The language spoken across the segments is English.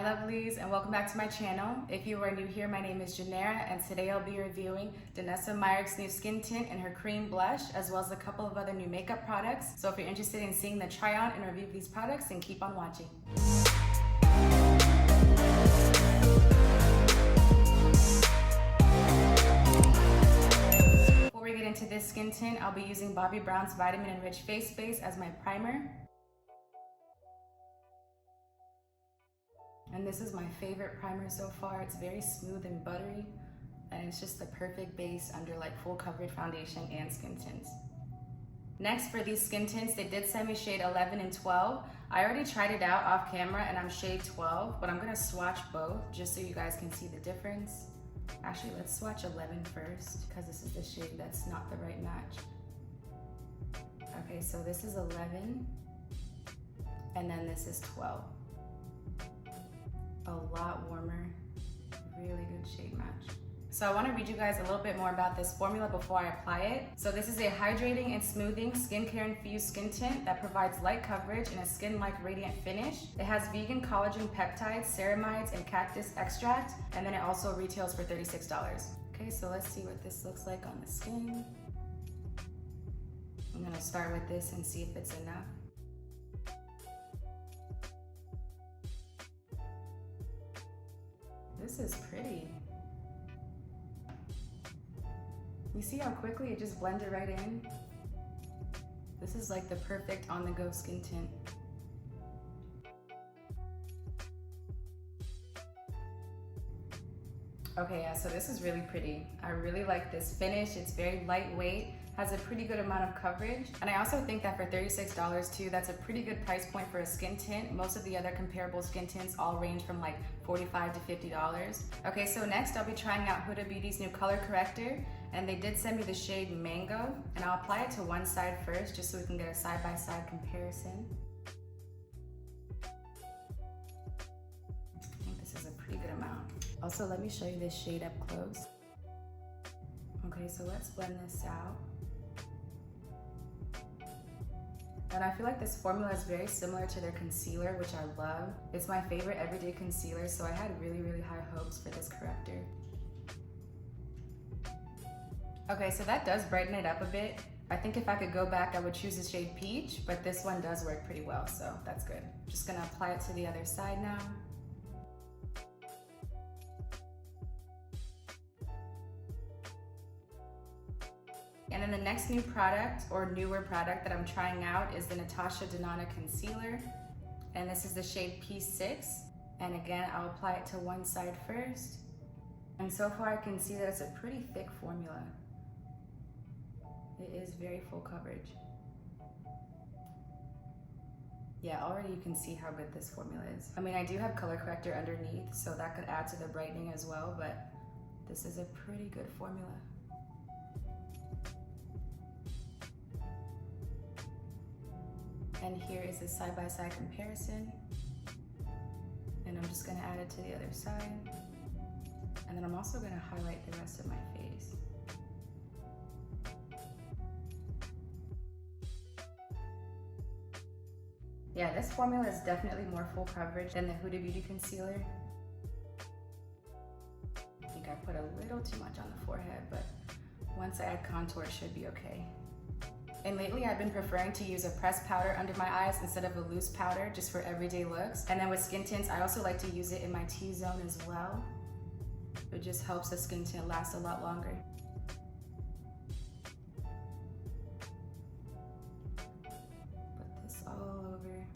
lovelies, and welcome back to my channel. If you are new here, my name is Janera, and today I'll be reviewing Danessa Myricks' new skin tint and her cream blush, as well as a couple of other new makeup products. So if you're interested in seeing the try on and review of these products, then keep on watching. Before we get into this skin tint, I'll be using Bobbi Brown's Vitamin Enriched Face Base as my primer. And this is my favorite primer so far. It's very smooth and buttery, and it's just the perfect base under like full coverage foundation and skin tints. Next, for these skin tints, they did send me shade 11 and 12. I already tried it out off camera and I'm shade 12, but I'm gonna swatch both just so you guys can see the difference. Actually, let's swatch 11 first, because this is the shade that's not the right match. Okay, so this is 11, and then this is 12. A lot warmer, really good shade match. So I want to read you guys a little bit more about this formula before I apply it. So this is a hydrating and smoothing skincare infused skin tint that provides light coverage and a skin-like radiant finish. It has vegan collagen peptides, ceramides, and cactus extract, and then it also retails for $36. Okay, so let's see what this looks like on the skin. I'm gonna start with this and see if it's enough. This is pretty. You see how quickly it just blended right in? This is like the perfect on-the-go skin tint. Okay, yeah, so this is really pretty. I really like this finish. It's very lightweight, has a pretty good amount of coverage. And I also think that for $36 too, that's a pretty good price point for a skin tint. Most of the other comparable skin tints all range from like $45 to $50. Okay, so next I'll be trying out Huda Beauty's new color corrector, and they did send me the shade Mango, and I'll apply it to one side first just so we can get a side-by-side comparison. I think this is a pretty good amount. Also, let me show you this shade up close. Okay, so let's blend this out. And I feel like this formula is very similar to their concealer, which I love. It's my favorite everyday concealer, so I had really, really high hopes for this corrector. Okay, so that does brighten it up a bit. I think if I could go back, I would choose the shade Peach, but this one does work pretty well, so that's good. Just gonna apply it to the other side now. And then the next new product, or newer product that I'm trying out, is the Natasha Donana Concealer. And this is the shade P6. And again, I'll apply it to one side first. And so far I can see that it's a pretty thick formula. It is very full coverage. Yeah, already you can see how good this formula is. I mean, I do have color corrector underneath, so that could add to the brightening as well, but this is a pretty good formula. And here is the side-by-side comparison. And I'm just gonna add it to the other side. And then I'm also gonna highlight the rest of my face. Yeah, this formula is definitely more full coverage than the Huda Beauty concealer. I think I put a little too much on the forehead, but once I add contour, it should be okay. And lately I've been preferring to use a pressed powder under my eyes instead of a loose powder, just for everyday looks. And then with skin tints, I also like to use it in my T-zone as well. It just helps the skin tint last a lot longer. Put this all over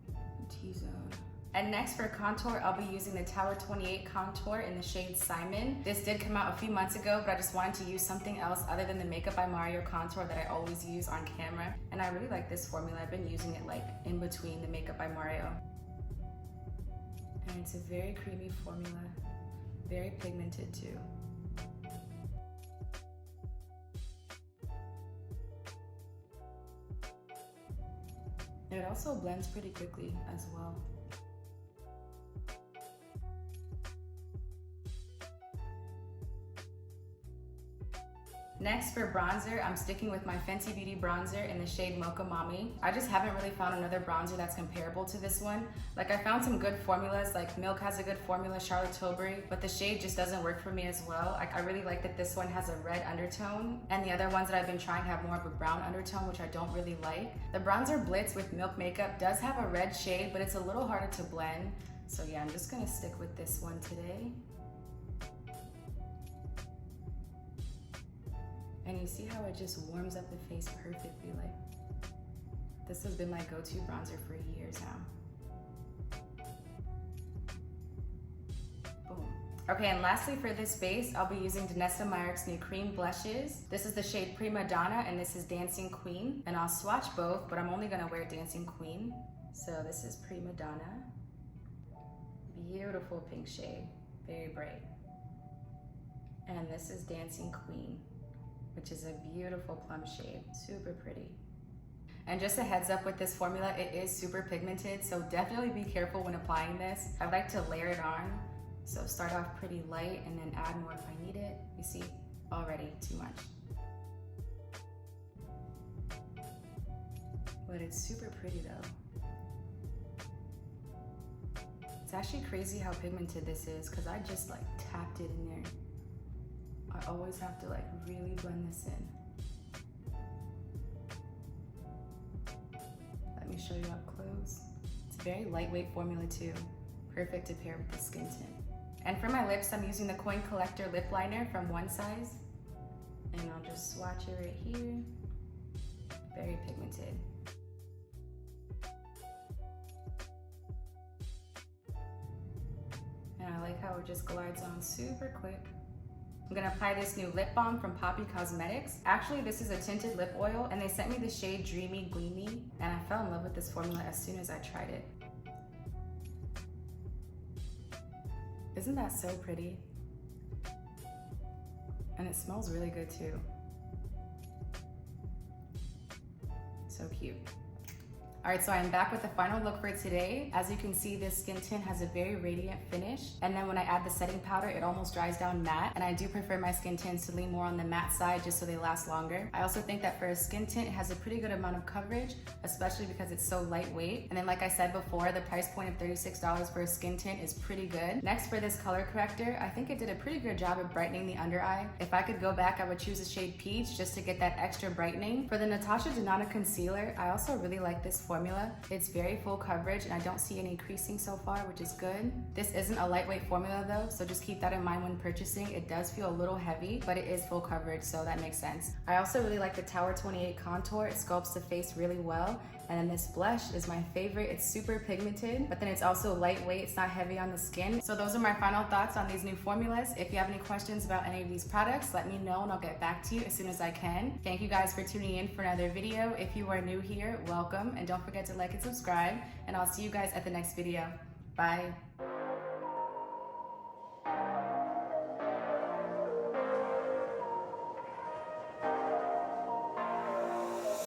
the T-zone. And next for contour, I'll be using the Tower 28 contour in the shade Simon. This did come out a few months ago, but I just wanted to use something else other than the Makeup by Mario contour that I always use on camera. And I really like this formula. I've been using it like in between the Makeup by Mario. And it's a very creamy formula, very pigmented too. It also blends pretty quickly as well. Next for bronzer, I'm sticking with my Fenty Beauty bronzer in the shade Mocha Mami. I just haven't really found another bronzer that's comparable to this one. Like I found some good formulas, like Milk has a good formula, Charlotte Tilbury, but the shade just doesn't work for me as well. I really like that this one has a red undertone, and the other ones that I've been trying have more of a brown undertone, which I don't really like. The bronzer Blitz with Milk Makeup does have a red shade, but it's a little harder to blend. So yeah, I'm just gonna stick with this one today. And you see how it just warms up the face perfectly. Like, this has been my go-to bronzer for years now. Boom. Okay, and lastly for this base, I'll be using Danessa Myricks' new cream blushes. This is the shade Prima Donna, and this is Dancing Queen. And I'll swatch both, but I'm only gonna wear Dancing Queen. So this is Prima Donna. Beautiful pink shade, very bright. And this is Dancing Queen, which is a beautiful plum shade, super pretty. And just a heads up with this formula, it is super pigmented, so definitely be careful when applying this. I like to layer it on, so start off pretty light and then add more if I need it. You see, already too much. But it's super pretty though. It's actually crazy how pigmented this is, because I just like tapped it in there. I always have to like really blend this in. Let me show you up close. It's a very lightweight formula too. Perfect to pair with the skin tint. And for my lips, I'm using the Corrector lip liner from One Size. And I'll just swatch it right here. Very pigmented. And I like how it just glides on super quick. I'm gonna apply this new lip balm from Poppy Cosmetics. Actually, this is a tinted lip oil, and they sent me the shade Dreamy Gleamy, and I fell in love with this formula as soon as I tried it. Isn't that so pretty? And it smells really good too. So cute. All right, so I'm back with the final look for today. As you can see, this skin tint has a very radiant finish. And then when I add the setting powder, it almost dries down matte. And I do prefer my skin tints to lean more on the matte side just so they last longer. I also think that for a skin tint, it has a pretty good amount of coverage, especially because it's so lightweight. And then like I said before, the price point of $36 for a skin tint is pretty good. Next for this color corrector, I think it did a pretty good job of brightening the under eye. If I could go back, I would choose the shade Peach just to get that extra brightening. For the Natasha Donana concealer, I also really like this formula. It's very full coverage and I don't see any creasing so far, which is good. This isn't a lightweight formula though, so just keep that in mind when purchasing. It does feel a little heavy, but it is full coverage, so that makes sense. I also really like the Tower 28 contour. It sculpts the face really well. And then this blush is my favorite. It's super pigmented, but then it's also lightweight. It's not heavy on the skin. So those are my final thoughts on these new formulas. If you have any questions about any of these products, let me know and I'll get back to you as soon as I can. Thank you guys for tuning in for another video. If you are new here, welcome. And don't forget to like and subscribe. And I'll see you guys at the next video. Bye.